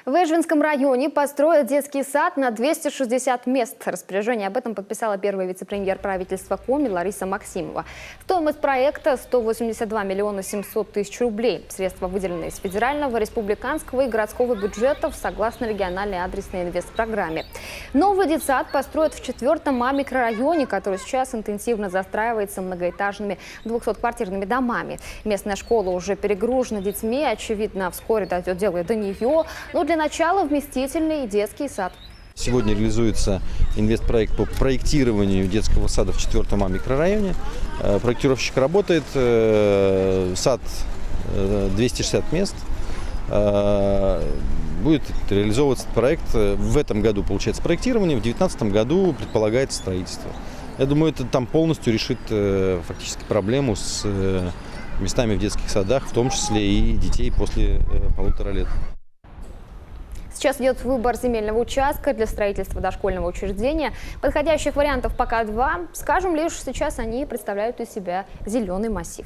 В Эжвинском районе построят детский сад на 260 мест. Распоряжение об этом подписала первый вице-премьер правительства Коми Лариса Максимова. Стоимость проекта – 182 миллиона 700 тысяч рублей. Средства выделены из федерального, республиканского и городского бюджетов согласно региональной адресной инвестпрограмме. Новый детсад построят в 4-м микрорайоне, который сейчас интенсивно застраивается многоэтажными 200-квартирными домами. Местная школа уже перегружена детьми. Очевидно, вскоре дойдет дело и до нее. Но для начала вместительный детский сад. Сегодня реализуется инвестпроект по проектированию детского сада в 4-м микрорайоне. Проектировщик работает, сад 260 мест. Будет реализовываться проект. В этом году получается проектирование, в 2019 году предполагается строительство. Я думаю, это там полностью решит фактически проблему с местами в детских садах, в том числе и детей после 1,5 лет. Сейчас идет выбор земельного участка для строительства дошкольного учреждения. Подходящих вариантов пока два. Скажем лишь, сейчас они представляют из себя зеленый массив.